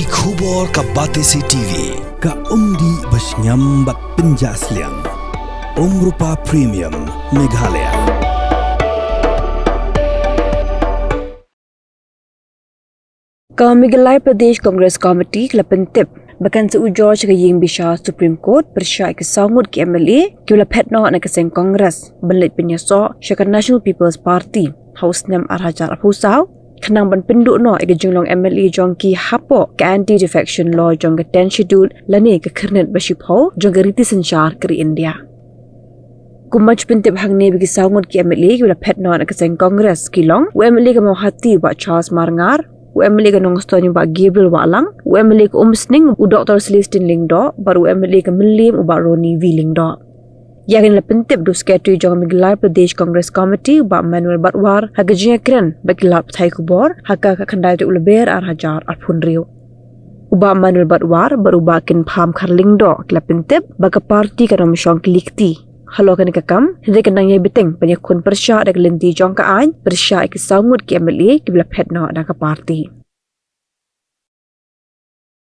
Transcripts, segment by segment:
Ki khubor ka Batesi TV ka umdi basnyam bak penjaslian Rupa Premium Meghalaya. Meghalaya Pradesh Congress Committee Klapentip bahkan seujur cakaying bisha Supreme Court bersyak ke sangut ke MLA ke wala petno na keseng Kongres belit penyesok syakar National People's Party House Nem Arhajar Apusau kenang ban penduk no ke jenglong MLA jong ki hapo ke anti defection law jong ke 10 schedule lani ke kernet bashipho jong ke riti sensyar keri India. Kumaj pentip hang ne bagi sangut ke MLA ke wala petno na keseng Kongres kilong MLA ke mau hati buat Charles Marngar UMLA ke nongstoni ba Gabriel Walang, UMLA ke Umsning u Dr. Celestine Lingdo, baru UMLA ke Melim u ba Roni V Lingdo. Yang ini pentip do sekretari jong Meghalaya Pradesh Congress Committee ba Manuel Batwar haga jia kren bagi lap thai kubor haga ka kandai tu leber Arhajar Arpun Riu. Uba Manuel Batwar baru ba kin pham khar Lingdo kla pentip baga parti ka nomsyong klikti. Halo kan kakam, hindi ka nang biteng panyakun persya dak lenti jong ka ain persya ke samut ke MLA ke bila petno da ka parti.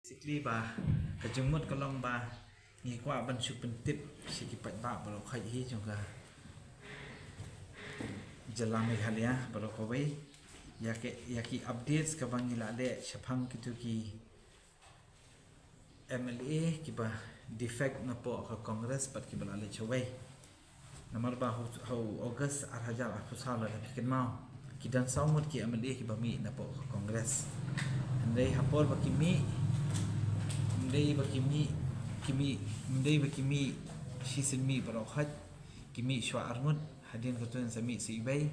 Basically ba kajumut kalong ba ngi kwa ban su pentip si ki pat ba balo khai hi jong ka jalan Meghalaya balo ko wei ya ki updates ka bang ila le shaphang kitu ki MLA ki ba defect na po ka Congress pat ki bala le chawai Namar ba ho August Arhajar Apusau la bikin mau kidan saumut ki MLA ki bami na po Congress ndai hapol ba kimi ndai ba kimi shisin mi ba khat kimi shwa armut hadin ko tun sami si bay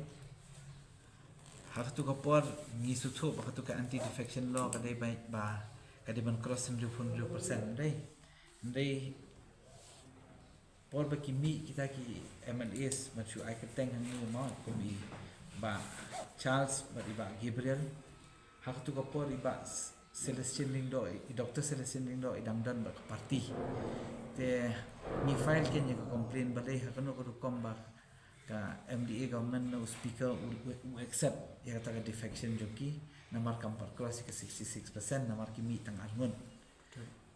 haktu ko por ni suthu ba khatu ka anti defection law ka dai ba ka dai ban cross 100% ndai por ba kimi kita ki MLAs machu ai keteng hang ni mau ko bi ba Charles ba Gabriel hak tu ko por ba Celestine Lingdo Dr. Celestine Lingdo idamdan ba parti te ni file ken ya complain ba dai hakano ko kom ba ka MDA government no speaker u accept ya ta defection joki namar kampar cross ke 66% namar kimi tang arngun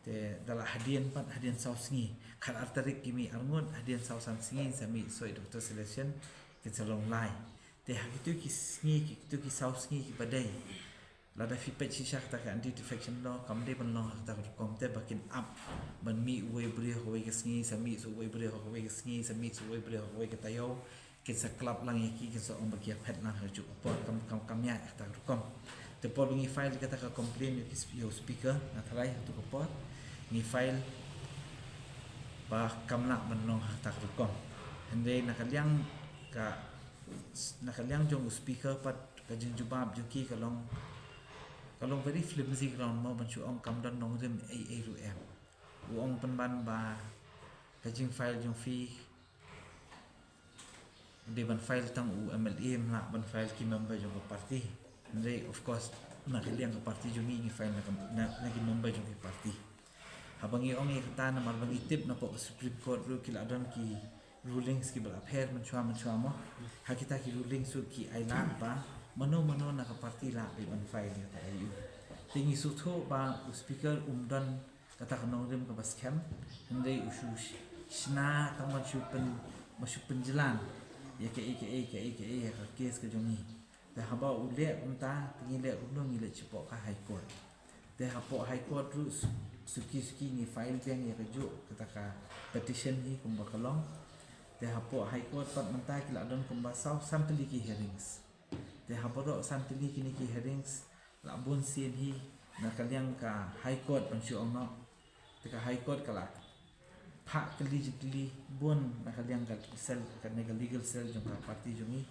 te dala hadian pat hadian saus ngi khat artarik kimi arngun hadian saus san ngi sami soi Dr. Selection ke salong lai te hakitu ki ngi kitu ki saus ngi ki badai lada fi pet si shak ta ka anti defection law kam de ban law ta kom te bakin up ban mi we bre ho we ke ngi sami so we bre ho we ke ngi sami so we bre ho we ke tayo ke sa club lang yaki ke so om bakia pet lang haju por kam ya ta kom te por ngi file kata ka complain yo speaker na thalai tu ko por ni file ba kamla menong tak rekom hende nakaliang jong speaker pat kajing jubab joki kalong very flimsy ground mo banchu ong kamdan nong dem a ru m ong penban ba kajing file jong fi de ban file tang u MLA na ban file ki member jong parti hende of course nakaliang parti jong ni file na ki member jong parti habang iong ikata na marbangi tip na po Supreme Court ru kila don ki rulings ki bala pher manchwa mo hakita ki ruling su ki aila ba mano na ka parti la be ban file ta ayu tingi su tho ba speaker umdan kata kanong rim ka baskem hande usu shna ta mashu penjelan ya ke ka case ka jongi ta haba ule unta tingi le unong ile chipo ka high court te hapo high court ru suki ni file yang ya keju kata petition ni kumba kalong te hapo high court pat mentai kila don kumba sau sampli ki hearings te hapo ro sampli ki hearings la bon sin hi na kaliang ka high court pansu ong no te ka high court kala pha kali bon na kaliang ka sel ka legal cell jong ka parti jongi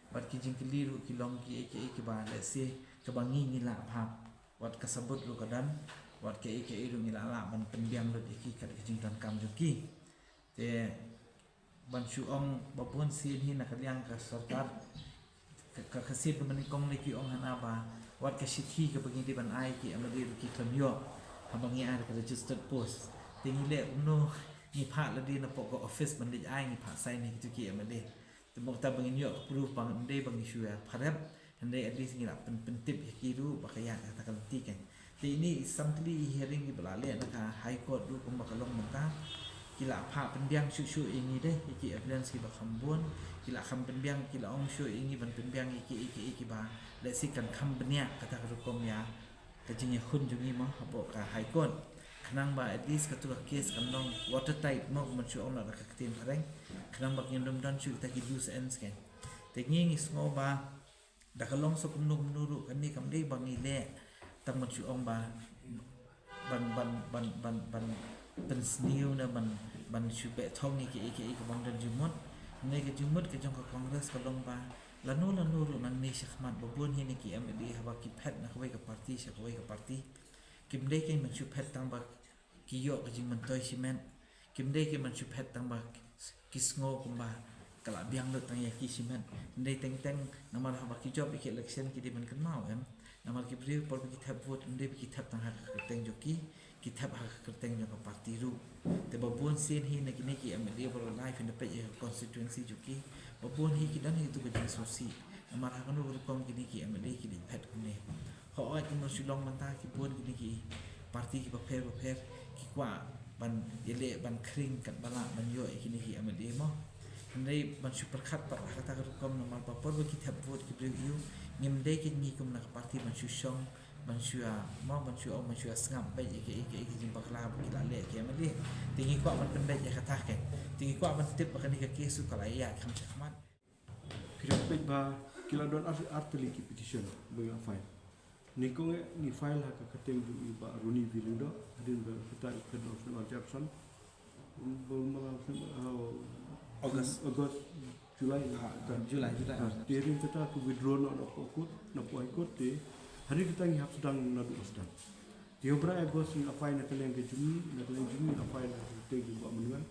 bat ki jing keliru kilong ki ba let's say ka bangi ni la pha wat kasabut lu kadan wat ke iru ngilala ban pendiam lu iki kat kijing dan kam joki te ban suong babon sin hin na kaliang ka sarkar ka kasip ban kong leki ong hana ba wat ka sithi ka bagi di ban ai ki amadi ki klamyo habang ya ka registered post tingile uno ni pha la di na po ko office ban di ai ni pha sai ni ki amadi te mo ta bangin yo proof bang de bang isu ya pharap hande at least ngila pentip ki ru bakaya ta kan ti kan Ti ini samtli hearing ki belale naka high court ru kum bakalong menta kila pha penbiang shu ini deh iki evidence ki bakambun kila kham penbiang kila ong shu ini ban penbiang iki ba let's see kan kham benya kata rukom ya kajing ya khun jungi ma hapo ka high court khnang ba at least katua case kanong watertight mo man shu ong na ka tim hareng khnang ba kindom dan shu ta ki loose ends ken tengi ngo ba dakalong so kumnu nuru kan ni kam dei bangi le tang man chu ong ba ban sniu na ban chu be thong ni ki ko bang dan jumut ne ke jumut ke jong ka congress ka long ba lanu ru nang ni shakhmat babun hi ni ki amdi hawa ki phet na khwai ka party sha khwai ka party kim de ke man chu phet tang ba ki yo ka jing man toy cement kim de ke man chu phet tang ba kisngo kum ba kala biang lo tang ya ki cement ndai teng namar hawa ki job ki election ki di man kan mau em namal ki bri por ki thap vote ndai ki thap tang ha ka teng jo ki thap ha ka teng jo ka party ru te babun sin hi na ki ne ki amli for life in the page constituency jo ki babun hi ki dan hi tu ka so si namar ha kan ru kom ki ne ki amli ki di phet ko ne ho ai ki no silong man ta ki bun ki ne ki party ki ba pher ki kwa ban yele ban kring kat bala ban yo ki ne ki amli mo ndai ban super khat pa kata kom namar pa por ki thap vote ki review ngim dei ki ni kum na party ban shu shong ban shu mo ban shu man shu ngam ba ki jim bakla ki la le ki amli tingi kwa ban pendai ya kata ke tingi kwa ban tip kan ki kesu kala ya kham chakhmat kira pet ba kila don arteli ki petition ba file ni ko ni file ha ka katem du ba runi viludo adin ba kita kedon no Jackson August July Julai tiring kita ku withdraw no kokut no poikut te hari kita ngi hap sedang na du sedang dia bra August ni apa na kalian ke jumi apa na te gi ba menua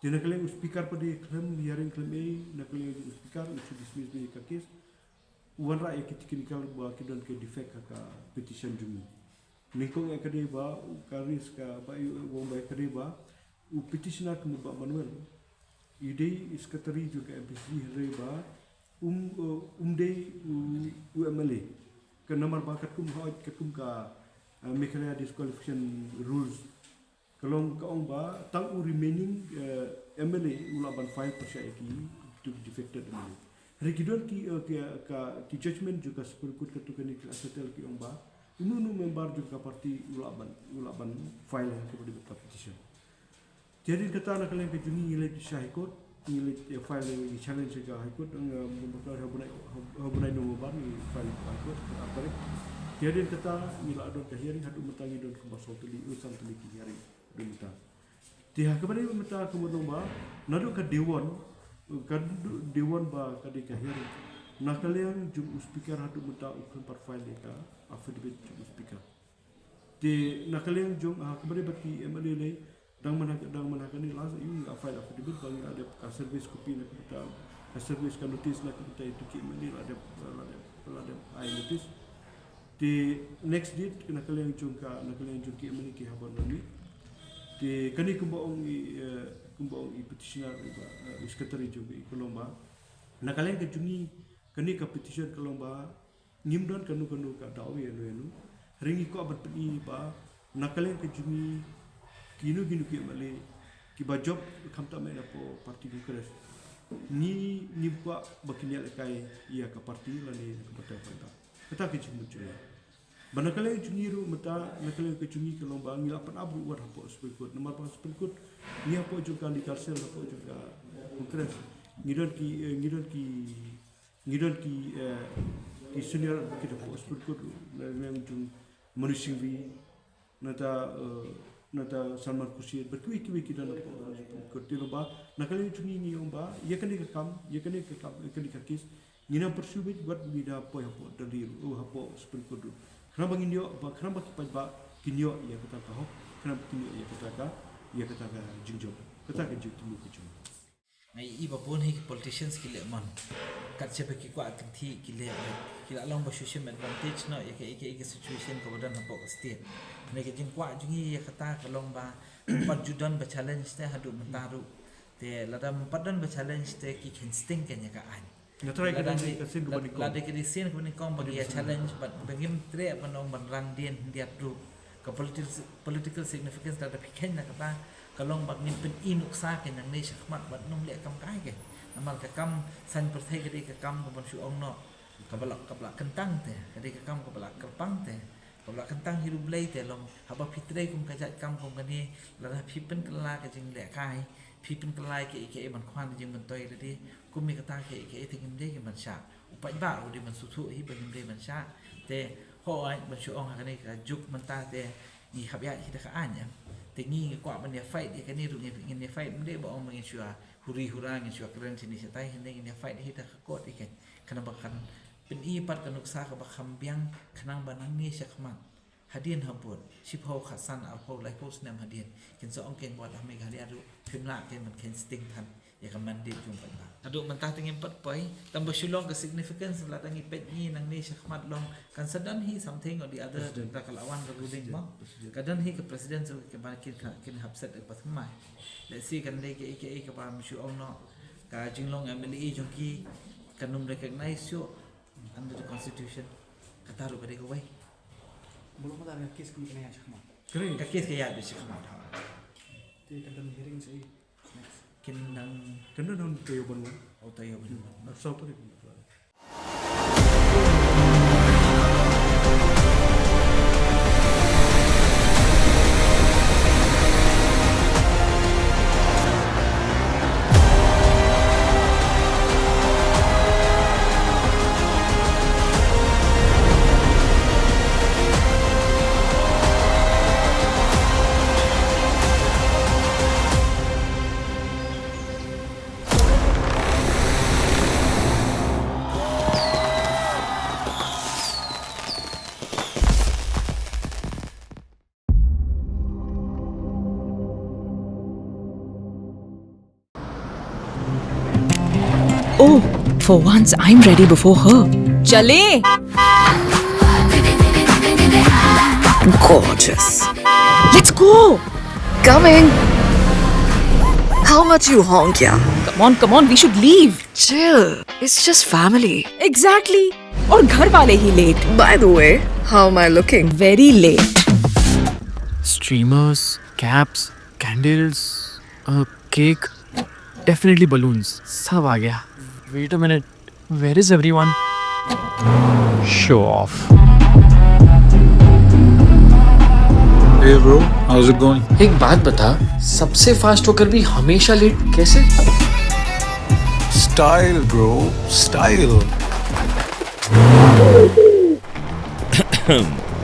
dia na kalian speaker pada claim hearing claim na kalian speaker usu dismiss ni ka case wan ra technical ba kidon ke defect ka petition jumi ningkong ya kade ba karis ka ba wong ba kade ba u petitioner ke ba manuel idei secretary juga MPC reba dei UMLA ke nomor bakat kum haut ke kum ka mekhala disqualification rules kalong ka ong ba tang remaining MLA ulaban file persya ki to be defected MLA regidon ki judgment juga seperkut ketukan ni asetel ki ong ba unu member juga parti ulaban file ke pada petition. Jadi kata nak kalian kejungi nilai di High Court, nilai file yang challenge ke High Court, membuat hubungan nomor bar ni file High Court apa ni? Jadi kata nilai adon ke hearing hadu metangi don ke basal teli urusan teli ke hearing don meta. Dia kepada meta kemudian ba nadu ke dewan ba kadi ke hearing. Nak kalian jum speaker hadu meta ukun par file ka affidavit jum speaker. Di nak kalian jum kepada bati MLA lai dang manakan ni lasa ini file affidavit bagi ada service kopi nak kita service kan notice nak kita itu ki mandi ada ai notice di next date nak kalian jungka ki mandi ki haban ni di kani kumbaong i petitioner secretary juga kolomba nak kalian ke jungi kani ka petition kolomba ngimdon kanu ka dawi anu ringi ko abat ni ba nak kalian ke jungi ginu ki male ki ba job kamta me na po parti Congress ni kwa bakinya kai ia ka parti la ni ka pata pata kata ke jumut jua banakale jungiru mata nakale ke jungi ke lomba ngila pan abu war hapo speakut nomor pas speakut ni hapo juga di karsel hapo juga Congress ngidon ki senior kita po speakut na jung manusia vi nata Salman Khurshid berkuih-kuih kita nak kerti lomba nak kali cungi ni lomba ia kena kakis ngina persubit buat bida apa dari hapo seperti kenapa nginyo kenapa kipat ba kinyo ia kata kau kenapa kinyo ia kata jingjo kata jingjo kecuma ngai iba pun hi politicians ki le man kat chepe ki kwa thi ki le ki along ba social advantage no ya ke situation ko badan hapo state ne ke jing kwa jungi ya kata kalong ba pajudan ba challenge te hadu mataru te ladam padan ba challenge te ki ken sting ken ya ka an Natry ka lang kasi gubani ko. Lada kini sin ko ni kong bagi challenge but bagi tre panong banrang din dia tru ka political significance da piken na kata kalong bag nim pen inuk sa ken nang ni sakmat bat nong le kam kai ke amal ka kam san perthai ke ka kam ko ban su ong no ka balak kentang te ke ka kam ko balak kerpang te ka balak kentang hiru blai te long haba pitre kum ka jat kam kum kani la pipen kala ka jing le kai pipen kala ke man khwan jing man toy de kum mi kata ke tingin de ke man sha upai ba u de man su thu hi ban de man sha te ho ai ban su ong ka ni ka juk man ta te ni khap ya hi ta ka an ya te ngi kwa ban ya fight ka ni ru ngin ya fight de ba ong ngin shua huri hura ngin shua keren sini sa tai hende ngin ya fight hi ta ka kot ikan kana bakan pen i pat kanuk sa ka bakham biang kanang banang ni sakmat hadien hambut sipho khasan al ho lai ho snam hadien kin so ong ken wat ame ga ru phimla ken man ken sting than ya ka man dit jung pa adu man ta tingin pat poi tam basulong ka significance la tangi pet ni nang ni sakmat long kan sadan hi something or the other ta kalawan ka ruling ba kadan hi ka president so ka ba kin hapset pa thmai let's see kan de ke ka ba msu ong no ka jinglong MLA jong ki kanum recognize yo under the constitution kataru ka de ko wai belum ada kes kami kena cakap. Kering. ka kes ka ya de sakmat Ti kadang hearing saya. kin nang Kena don kayo ban mo. otayo bin Nagsaw pa rin. Oh, for once I'm ready before her. Chale! Gorgeous. Let's go! Coming. How much you honk, yeah? Come on, we should leave. Chill. It's just family. Exactly. और घर वाले ही late. By the way, how am I looking? Very late. Streamers, caps, candles, a cake, definitely balloons. सब आ गया. Wait a minute. Where is everyone? Show off. Hey bro, how's it going? एक बात बता, सबसे फास्ट होकर भी हमेशा लेट कैसे? Style bro, style.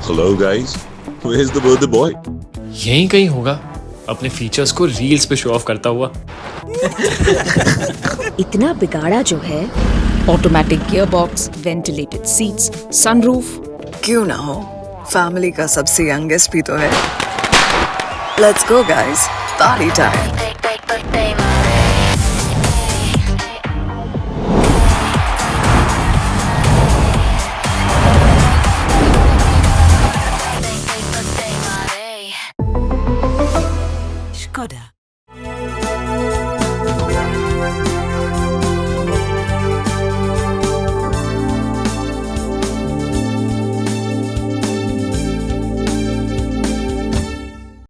Hello guys, where's the birthday boy? यहीं कहीं होगा. अपने फीचर्स को रील्स पे शो ऑफ करता हुआ. इतना बिगाड़ा जो है. Automatic gearbox, ventilated seats, sunroof. क्यों ना हो? Family का सबसे youngest भी तो है. Let's go guys. Party time.